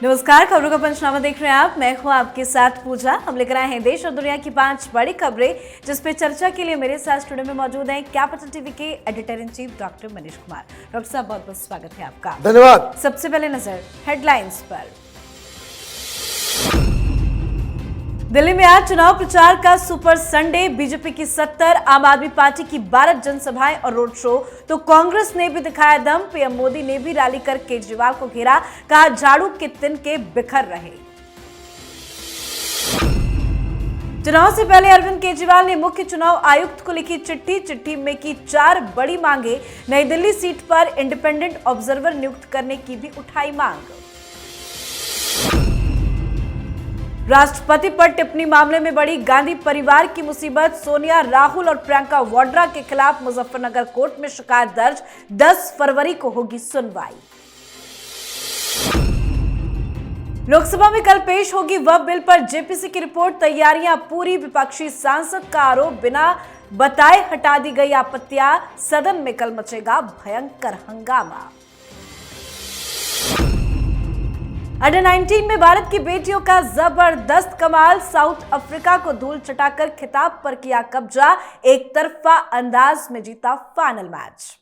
नमस्कार, खबरों का पंचनामा देख रहे हैं आप। मैं हूं आपके साथ पूजा। हम लेकर आए हैं देश और दुनिया की 5 बड़ी खबरें, जिस पे चर्चा के लिए मेरे साथ स्टूडियो में मौजूद हैं कैपिटल टीवी के editor in chief doctor Manish Kumar. Doctor साहब, बहुत बहुत स्वागत है आपका। धन्यवाद। सबसे पहले नजर हेडलाइंस पर। दिल्ली में आज चुनाव प्रचार का सुपर संडे। बीजेपी की 70, आम आदमी पार्टी की 12 जनसभाएं और रोड शो, तो कांग्रेस ने भी दिखाया दम। पीएम मोदी ने भी रैली कर केजरीवाल को घेरा, कहा झाड़ू के तिनके बिखर रहे। चुनाव से पहले अरविंद केजरीवाल ने मुख्य चुनाव आयुक्त को लिखी चिट्ठी में की 4 बड़ी मांगे। नई दिल्ली सीट पर इंडिपेंडेंट ऑब्जर्वर नियुक्त करने की भी उठाई मांग। राष्ट्रपति पर टिप्पणी मामले में बड़ी गांधी परिवार की मुसीबत। सोनिया, राहुल और प्रियंका वाड्रा के खिलाफ मुजफ्फरनगर कोर्ट में शिकायत दर्ज। 10 फरवरी को होगी सुनवाई। लोकसभा में कल पेश होगी वक्फ बिल पर जेपीसी की रिपोर्ट। तैयारियां पूरी। विपक्षी सांसद का आरोप, बिना बताए हटा दी गई आपत्तियां। सदन में कल मचेगा भयंकर हंगामा। अंडर 19 में भारत की बेटियों का जबरदस्त कमाल। साउथ अफ्रीका को धूल चटाकर खिताब पर किया कब्जा। एक तरफा अंदाज में जीता फाइनल मैच।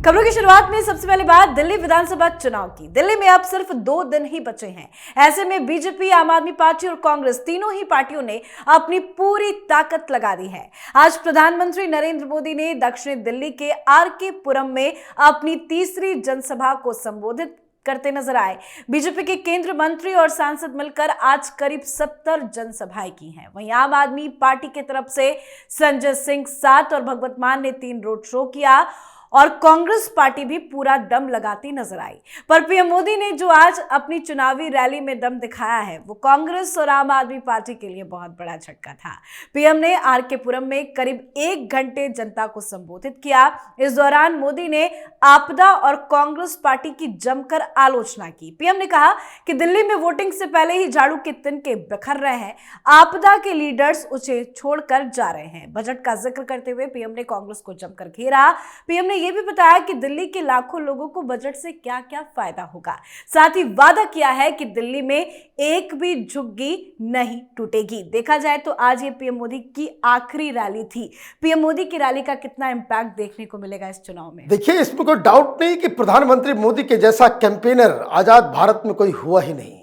खबरों की शुरुआत में सबसे पहले बात दिल्ली विधानसभा चुनाव की। दिल्ली में अब सिर्फ 2 दिन ही बचे हैं। ऐसे में बीजेपी, आम आदमी पार्टी और कांग्रेस तीनों ही पार्टियों ने अपनी पूरी ताकत लगा दी है। आज प्रधानमंत्री नरेंद्र मोदी ने दक्षिणी दिल्ली के आरके पुरम में अपनी तीसरी जनसभा को संबोधित करते नजर आए। बीजेपी के केंद्रीय मंत्री और सांसद मिलकर आज करीब 70 जनसभाएं की हैं। वहीं आम आदमी पार्टी की तरफ से संजय सिंह 7 और भगवत मान ने 3 रोड शो किया और कांग्रेस पार्टी भी पूरा दम लगाती नजर आई। पर पीएम मोदी ने जो आज अपनी चुनावी रैली में दम दिखाया है, वो कांग्रेस और आम आदमी पार्टी के लिए बहुत बड़ा झटका था। पीएम ने आरके पुरम में करीब 1 घंटे जनता को संबोधित किया। इस दौरान मोदी ने आपदा और कांग्रेस पार्टी की जमकर आलोचना की। पीएम ने कहा कि दिल्ली में वोटिंग से पहले ही झाड़ू के तिनके बिखर रहे हैं। आपदा के लीडर्स उसे छोड़कर जा रहे हैं। बजट का जिक्र करते हुए पीएम ने कांग्रेस को जमकर घेरा। पीएम ने यह भी बताया कि दिल्ली के लाखों लोगों को बजट से क्या क्या फायदा होगा। साथ ही वादा किया है कि दिल्ली में एक भी झुग्गी नहीं टूटेगी। देखा जाए तो आज ये पीएम मोदी की आखिरी रैली थी। पीएम मोदी की रैली का कितना इंपैक्ट देखने को मिलेगा इस चुनाव में? देखिए, इसमें कोई डाउट नहीं कि प्रधानमंत्री मोदी के जैसा कैंपेनर आजाद भारत में कोई हुआ ही नहीं।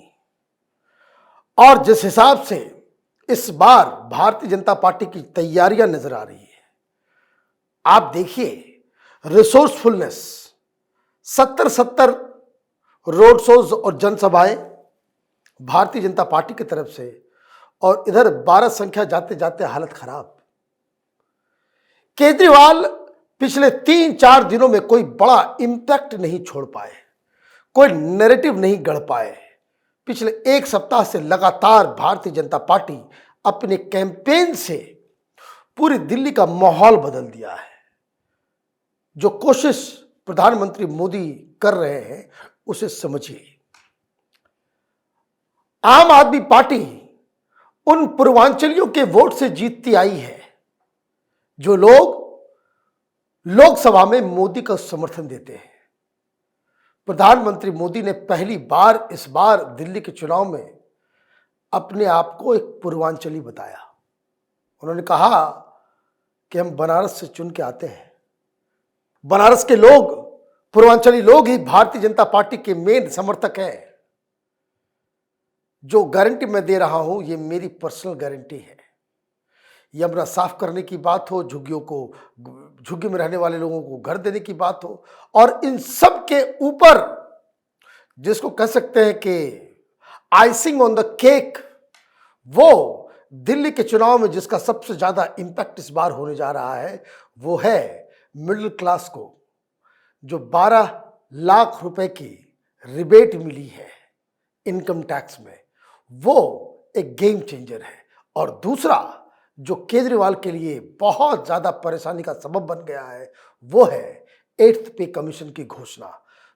और जिस हिसाब से इस बार भारतीय जनता पार्टी की तैयारियां नजर आ रही है, आप देखिए रिसोर्सफुलनेस, 70 रोड शोज और जनसभाएं भारतीय जनता पार्टी की तरफ से, और इधर 12 संख्या जाते जाते हालत खराब। केजरीवाल पिछले 3-4 दिनों में कोई बड़ा इंपैक्ट नहीं छोड़ पाए, कोई नैरेटिव नहीं गढ़ पाए। पिछले 1 सप्ताह से लगातार भारतीय जनता पार्टी अपने कैंपेन से पूरी दिल्ली का माहौल बदल दिया है। जो कोशिश प्रधानमंत्री मोदी कर रहे हैं उसे समझिए। आम आदमी पार्टी उन पूर्वांचलियों के वोट से जीतती आई है जो लोग लोकसभा में मोदी का समर्थन देते हैं। प्रधानमंत्री मोदी ने पहली बार इस बार दिल्ली के चुनाव में अपने आप को एक पूर्वांचली बताया। उन्होंने कहा कि हम बनारस से चुन के आते हैं। बनारस के लोग, पूर्वांचली लोग ही भारतीय जनता पार्टी के मेन समर्थक हैं। जो गारंटी मैं दे रहा हूं, ये मेरी पर्सनल गारंटी है। यमुना साफ करने की बात हो, झुग्गी में रहने वाले लोगों को घर देने की बात हो, और इन सब के ऊपर जिसको कह सकते हैं कि आइसिंग ऑन द केक, वो दिल्ली के चुनाव में जिसका सबसे ज्यादा इंपैक्ट इस बार होने जा रहा है, वो है मिडिल क्लास को जो 12 लाख रुपए की रिबेट मिली है इनकम टैक्स में। वो एक गेम चेंजर है। और दूसरा जो केजरीवाल के लिए बहुत ज्यादा परेशानी का सबब बन गया है, वो है 8th पे कमीशन की घोषणा।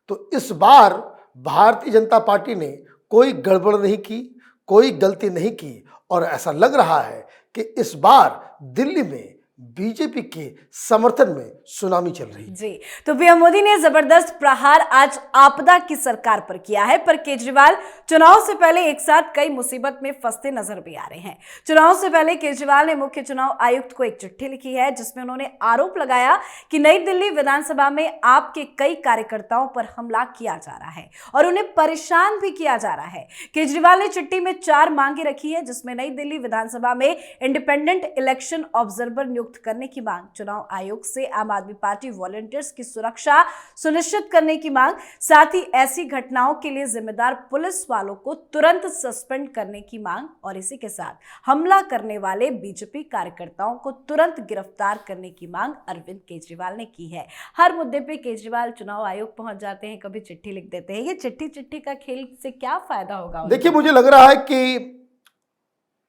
तो इस बार भारतीय जनता पार्टी ने कोई गड़बड़ नहीं की, कोई गलती नहीं की, और ऐसा लग रहा है कि इस बार दिल्ली में बीजेपी के समर्थन में सुनामी चल रही है। जी, तो पीएम मोदी ने जबरदस्त प्रहार आज आपदा की सरकार पर किया है, पर केजरीवाल चुनाव से पहले एक साथ कई मुसीबत में फंसते नजर भी आ रहे हैं। चुनाव से पहले केजरीवाल ने मुख्य चुनाव आयुक्त को एक चिट्ठी लिखी है, जिसमें उन्होंने आरोप लगाया कि नई दिल्ली विधानसभा में आपके कई कार्यकर्ताओं पर हमला किया जा रहा है और उन्हें परेशान भी किया जा रहा है। केजरीवाल ने चिट्ठी में 4 मांगे रखी है, जिसमें नई दिल्ली विधानसभा में इंडिपेंडेंट इलेक्शन ऑब्जर्वर नियुक्त करने की मांग, चुनाव आयोग से आम आदमी पार्टी वॉलंटियर्स की सुरक्षा सुनिश्चित करने की मांग, साथ ही ऐसी घटनाओं के लिए जिम्मेदार पुलिस वालों को तुरंत सस्पेंड करने की मांग और इसी के साथ हमला करने वाले बीजेपी कार्यकर्ताओं को तुरंत गिरफ्तार करने की मांग अरविंद केजरीवाल ने की है। हर मुद्दे पे केजरीवाल चुनाव आयोग पहुंच जाते हैं, कभी चिट्ठी लिख देते हैं। ये चिट्ठी का खेल से क्या फायदा होगा? देखिए, मुझे लग रहा है कि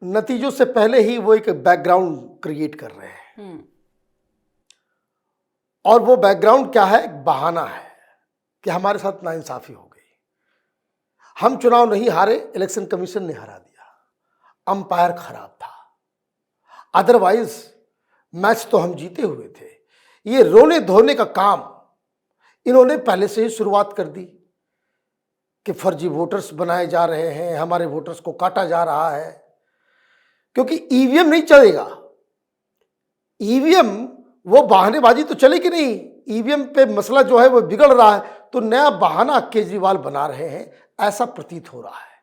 नतीजों से पहले ही वो एक बैकग्राउंड क्रिएट कर रहे हैं। और वो बैकग्राउंड क्या है? एक बहाना है कि हमारे साथ नाइंसाफी हो गई, हम चुनाव नहीं हारे, इलेक्शन कमीशन ने हरा दिया, अंपायर खराब था, अदरवाइज मैच तो हम जीते हुए थे। ये रोने धोने का काम इन्होंने पहले से ही शुरुआत कर दी कि फर्जी वोटर्स बनाए जा रहे हैं, हमारे वोटर्स को काटा जा रहा है, क्योंकि ईवीएम नहीं चलेगा। ईवीएम वो बहानेबाजी तो चलेगी नहीं, ईवीएम पे मसला जो है वो बिगड़ रहा है, तो नया बहाना केजरीवाल बना रहे हैं, ऐसा प्रतीत हो रहा है।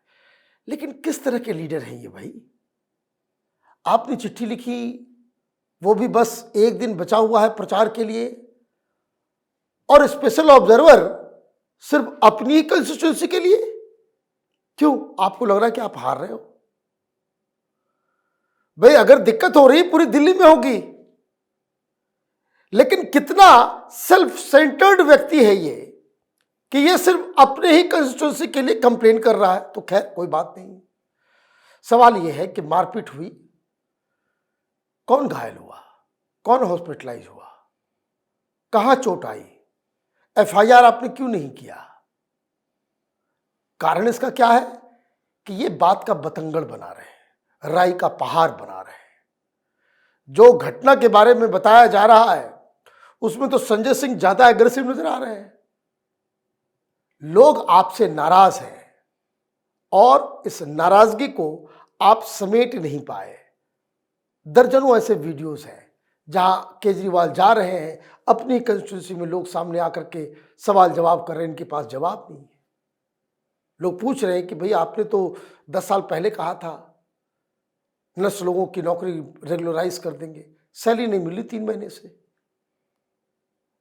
लेकिन किस तरह के लीडर हैं ये भाई? आपने चिट्ठी लिखी, वो भी बस एक दिन बचा हुआ है प्रचार के लिए, और स्पेशल ऑब्जर्वर सिर्फ अपनी ही कंस्टिट्यूंसी के लिए। क्यों? आपको लग रहा है कि आप हार रहे हो? भाई, अगर दिक्कत हो रही पूरी दिल्ली में होगी, लेकिन कितना सेल्फ सेंटर्ड व्यक्ति है ये कि ये सिर्फ अपने ही कंस्टिट्यूंसी के लिए कंप्लेन कर रहा है। तो खैर कोई बात नहीं। सवाल ये है कि मारपीट हुई, कौन घायल हुआ, कौन हॉस्पिटलाइज हुआ, कहां चोट आई, एफआईआर आपने क्यों नहीं किया? कारण इसका क्या है कि ये बात का बतंगड़ बना रहे हैं, राई का पहाड़ बना रहे हैं। जो घटना के बारे में बताया जा रहा है उसमें तो संजय सिंह ज्यादा एग्रेसिव नजर आ रहे हैं। लोग आपसे नाराज हैं और इस नाराजगी को आप समेट नहीं पाए। दर्जनों ऐसे वीडियोस हैं जहां केजरीवाल जा रहे हैं, अपनी कंस्टिट्यूंसी में लोग सामने आकर के सवाल जवाब कर रहे हैं, इनके पास जवाब नहीं है। लोग पूछ रहे हैं कि भाई आपने तो 10 साल पहले कहा था नर्स लोगों की नौकरी रेगुलराइज कर देंगे, सैलरी नहीं मिली 3 महीने से।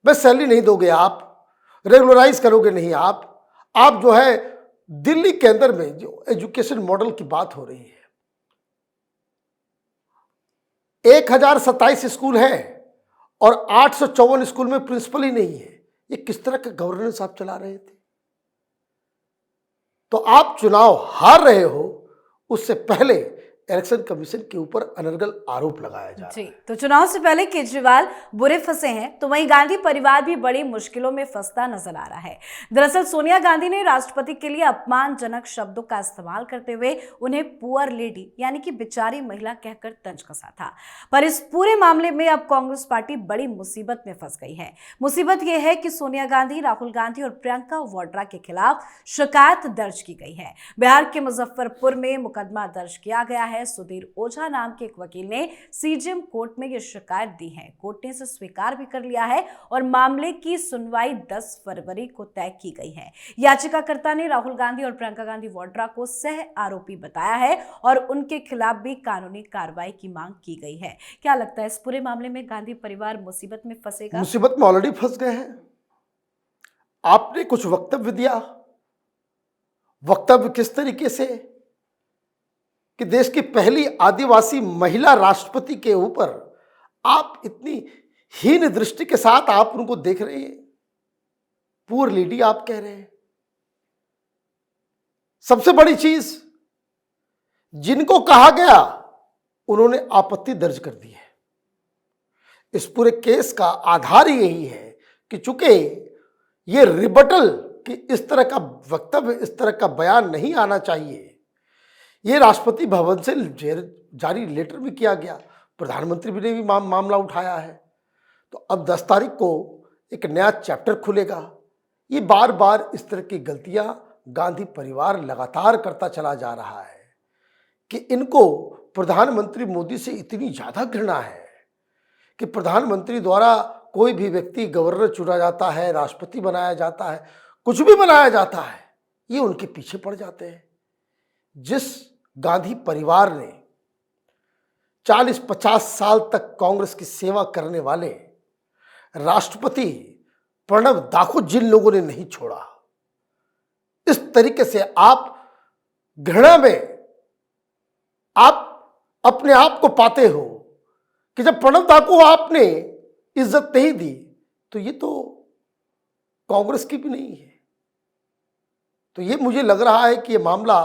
बस सैलरी नहीं दोगे आप, रेगुलराइज करोगे नहीं आप जो है दिल्ली के अंदर में जो एजुकेशन मॉडल की बात हो रही है, 1027 स्कूल हैं और 854 स्कूल में प्रिंसिपल ही नहीं है। ये किस तरह का गवर्नेंस आप चला रहे थे? तो आप चुनाव हार रहे हो, उससे पहले इलेक्शन कमीशन के ऊपर अनर्गल आरोप लगाया जा रहा है। जी, तो चुनाव से पहले केजरीवाल बुरे फंसे हैं, तो वहीं गांधी परिवार भी बड़ी मुश्किलों में फंसता नजर आ रहा है। दरअसल सोनिया गांधी ने राष्ट्रपति के लिए अपमानजनक शब्दों का इस्तेमाल करते हुए उन्हें पुअर लेडी यानी कि बेचारी महिला कहकर तंज कसा था। पर इस पूरे मामले में अब कांग्रेस पार्टी बड़ी मुसीबत में फंस गई है। मुसीबत यह है कि सोनिया गांधी, राहुल गांधी और प्रियंका वाड्रा के खिलाफ शिकायत दर्ज की गई है। बिहार के मुजफ्फरपुर में मुकदमा दर्ज किया गया है। सुधीर ओझा नाम के एक वकील ने सीजेएम कोर्ट में यह शिकायत दी है। कोर्ट ने इसे स्वीकार भी कर लिया है और मामले की सुनवाई 10 फरवरी को तय की गई है। याचिकाकर्ता ने राहुल गांधी और प्रियंका गांधी वाड्रा को सह आरोपी बताया है और उनके खिलाफ भी कानूनी कार्रवाई की मांग की गई है। क्या लगता है इस पूरे मामले में गांधी परिवार मुसीबत में फंसेगा? मुसीबत में ऑलरेडी फंस गए हैं। आपने कुछ वक्तव्य दिया, वक्तव्य किस तरीके से कि देश की पहली आदिवासी महिला राष्ट्रपति के ऊपर आप इतनी हीन दृष्टि के साथ आप उनको देख रहे हैं, पुअर लेडी आप कह रहे हैं। सबसे बड़ी चीज, जिनको कहा गया उन्होंने आपत्ति दर्ज कर दी है। इस पूरे केस का आधार यही है कि चूंकि ये रिबटल कि इस तरह का वक्तव्य, इस तरह का बयान नहीं आना चाहिए, ये राष्ट्रपति भवन से जारी लेटर भी किया गया, प्रधानमंत्री भी ने भी मामला उठाया है। तो अब 10 तारीख को एक नया चैप्टर खुलेगा। ये बार बार इस तरह की गलतियां गांधी परिवार लगातार करता चला जा रहा है कि इनको प्रधानमंत्री मोदी से इतनी ज्यादा घृणा है कि प्रधानमंत्री द्वारा कोई भी व्यक्ति गवर्नर चुना जाता है, राष्ट्रपति बनाया जाता है, कुछ भी बनाया जाता है, ये उनके पीछे पड़ जाते हैं। जिस गांधी परिवार ने 40-50 साल तक कांग्रेस की सेवा करने वाले राष्ट्रपति प्रणब दा को जिन लोगों ने नहीं छोड़ा, इस तरीके से आप घृणा में आप अपने आप को पाते हो कि जब प्रणब दा को आपने इज्जत नहीं दी तो ये तो कांग्रेस की भी नहीं है। तो ये मुझे लग रहा है कि ये मामला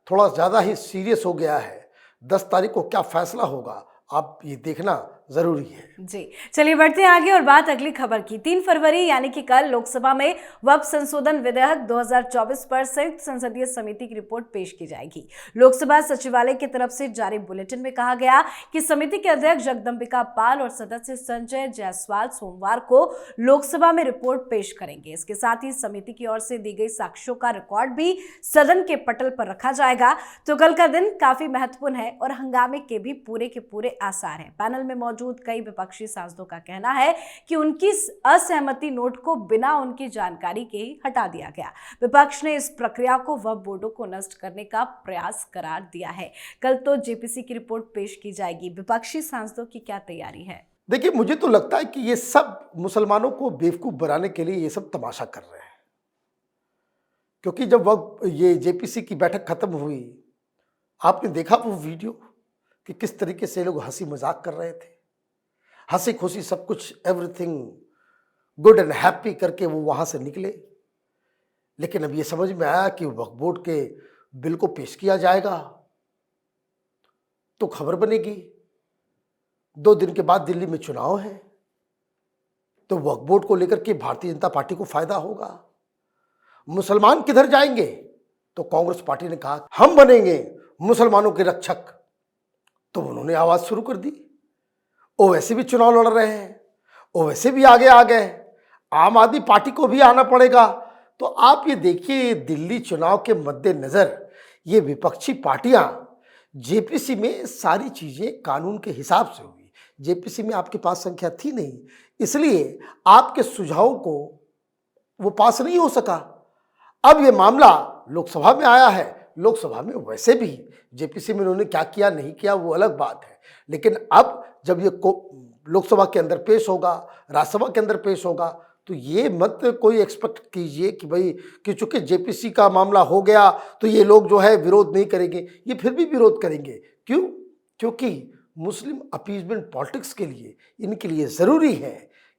थोड़ा ज्यादा ही सीरियस हो गया है। 10 तारीख को क्या फैसला होगा, आप ये देखना जरूरी है। जी चलिए बढ़ते हैं आगे और बात अगली खबर की। 3 फरवरी यानी कि कल लोकसभा में वक्फ संशोधन विधेयक 2024 पर संयुक्त संसदीय समिति की रिपोर्ट पेश की जाएगी। लोकसभा सचिवालय की तरफ से जारी बुलेटिन में कहा गया कि समिति के अध्यक्ष जगदंबिका पाल और सदस्य संजय जायसवाल सोमवार को लोकसभा में रिपोर्ट पेश करेंगे। इसके साथ ही समिति की ओर से दी गई साक्ष्यों का रिकॉर्ड भी सदन के पटल पर रखा जाएगा। तो कल का दिन काफी महत्वपूर्ण है और हंगामे के भी पूरे आसार हैं। पैनल में मौजूद कई विपक्षी सांसदों का कहना है कि उनकी असहमति नोट को बिना उनकी जानकारी के ही हटा दिया गया। विपक्ष ने इस प्रक्रिया को वक्फ बोर्डों को नष्ट करने का प्रयास करार दिया है। कल तो जेपीसी की रिपोर्ट पेश की जाएगी। विपक्षी सांसदों की क्या तैयारी है? देखिए, मुझे तो लगता है कि ये सब मुसलमानों को बेवकूफ बनाने के लिए ये सब तमाशा कर रहे हैं, क्योंकि जब वक्त ये जेपीसी की बैठक खत्म हुई, आपने देखा वो वीडियो कि किस तरीके से लोग हंसी मजाक कर रहे थे, हंसी खुशी सब कुछ एवरीथिंग गुड एंड हैप्पी करके वो वहां से निकले। लेकिन अब ये समझ में आया कि वक्फ बोर्ड के बिल को पेश किया जाएगा तो खबर बनेगी। 2 दिन के बाद दिल्ली में चुनाव है, तो वक्फ बोर्ड को लेकर के भारतीय जनता पार्टी को फायदा होगा। मुसलमान किधर जाएंगे? तो कांग्रेस पार्टी ने कहा हम बनेंगे मुसलमानों के रक्षक, तो उन्होंने आवाज शुरू कर दी। ओवैसी भी चुनाव लड़ रहे हैं, ओवैसी भी आगे आ गए, आम आदमी पार्टी को भी आना पड़ेगा। तो आप ये देखिए, दिल्ली चुनाव के मद्देनजर ये विपक्षी पार्टियां जेपीसी में सारी चीजें कानून के हिसाब से हुई। जेपीसी में आपके पास संख्या थी नहीं, इसलिए आपके सुझावों को वो पास नहीं हो सका। अब ये मामला लोकसभा में आया है। लोकसभा में वैसे भी जेपीसी में उन्होंने क्या किया नहीं किया वो अलग बात है, लेकिन अब जब ये लोकसभा के अंदर पेश होगा, राज्यसभा के अंदर पेश होगा, तो ये मत कोई एक्सपेक्ट कीजिए कि भाई कि चूंकि जेपीसी का मामला हो गया तो ये लोग जो है विरोध नहीं करेंगे। ये फिर भी विरोध करेंगे। क्यों? क्योंकि मुस्लिम अपीजमेंट पॉलिटिक्स के लिए इनके लिए जरूरी है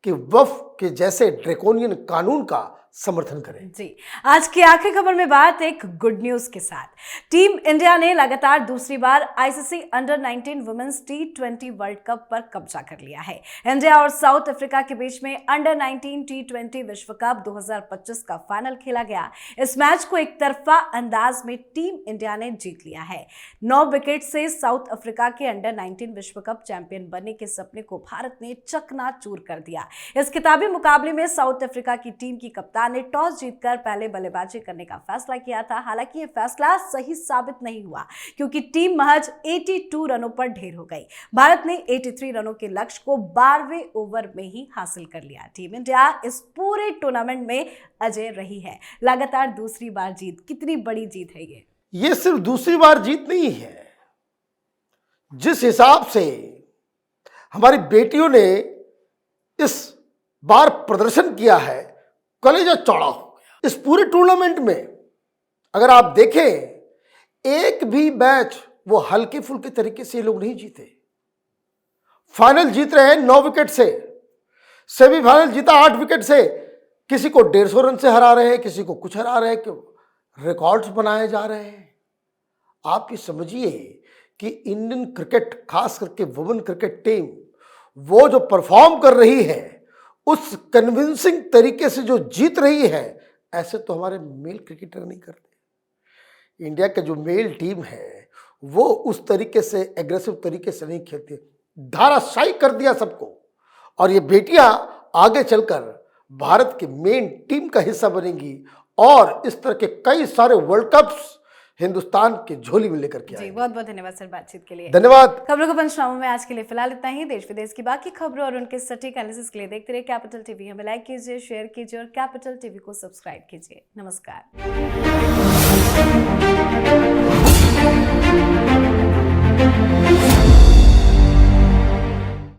कि वक्फ के जैसे ड्रैकोनियन कानून का समर्थन करें। जी आज की आखिरी खबर में बात एक गुड न्यूज के साथ। टीम इंडिया ने लगातार दूसरी बार ICC under 19 women's T20 world cup पर कब्जा कर लिया है। इंडिया और साउथ अफ्रीका के बीच में अंडर 19 T20 विश्व कप 2025 का फाइनल खेला गया। इस मैच को एक तरफा अंदाज में टीम इंडिया ने जीत लिया है। 9 विकेट से साउथ अफ्रीका के अंडर 19 विश्व कप चैंपियन बनने के सपने को भारत ने चकनाचूर कर दिया। इस खिताबी मुकाबले में साउथ अफ्रीका की टीम की कप्तान ने टॉस जीतकर पहले बल्लेबाजी करने का फैसला किया था। हालांकि यह फैसला सही साबित नहीं हुआ क्योंकि टीम महज 82 रनों पर ढेर हो गई। भारत ने 83 रनों के लक्ष्य को 12वें ओवर में ही हासिल कर लिया। टीम इंडिया इस पूरे टूर्नामेंट में अजय रही है। लगातार दूसरी बार जीत, कितनी बड़ी जीत है ये सिर्फ दूसरी बार जीत नहीं है। जिस हिसाब से हमारी बेटियों ने इस बार प्रदर्शन किया है, कलेजा चौड़ा हो गया। इस पूरे टूर्नामेंट में अगर आप देखें, एक भी मैच वो हल्के फुल्के तरीके से ये लोग नहीं जीते। फाइनल जीत रहे हैं 9 विकेट से, सेमीफाइनल जीता 8 विकेट से, किसी को 150 रन से हरा रहे हैं, किसी को कुछ हरा रहे हैं, रिकॉर्ड्स बनाए जा रहे हैं। आप ये समझिए कि इंडियन क्रिकेट, खास करके वुमेन क्रिकेट टीम, वो जो परफॉर्म कर रही है, उस कन्विंसिंग तरीके से जो जीत रही है, ऐसे तो हमारे मेल क्रिकेटर नहीं करते। इंडिया का जो मेल टीम है वो उस तरीके से एग्रेसिव तरीके से नहीं खेलती। धाराशायी कर दिया सबको। और ये बेटियां आगे चलकर भारत के मेन टीम का हिस्सा बनेंगी और इस तरह के कई सारे वर्ल्ड कप्स हिंदुस्तान के झोली में लेकर के जी, आएंगे। बहुत बहुत धन्यवाद सर बातचीत के लिए। धन्यवाद। खबरों का पंचनामा में आज के लिए फिलहाल इतना ही। देश विदेश की बाकी खबरों और उनके सटीक एनालिसिस के लिए देखते रहिए कैपिटल टीवी। हमें लाइक कीजिए, शेयर कीजिए और कैपिटल टीवी को सब्सक्राइब कीजिए। नमस्कार।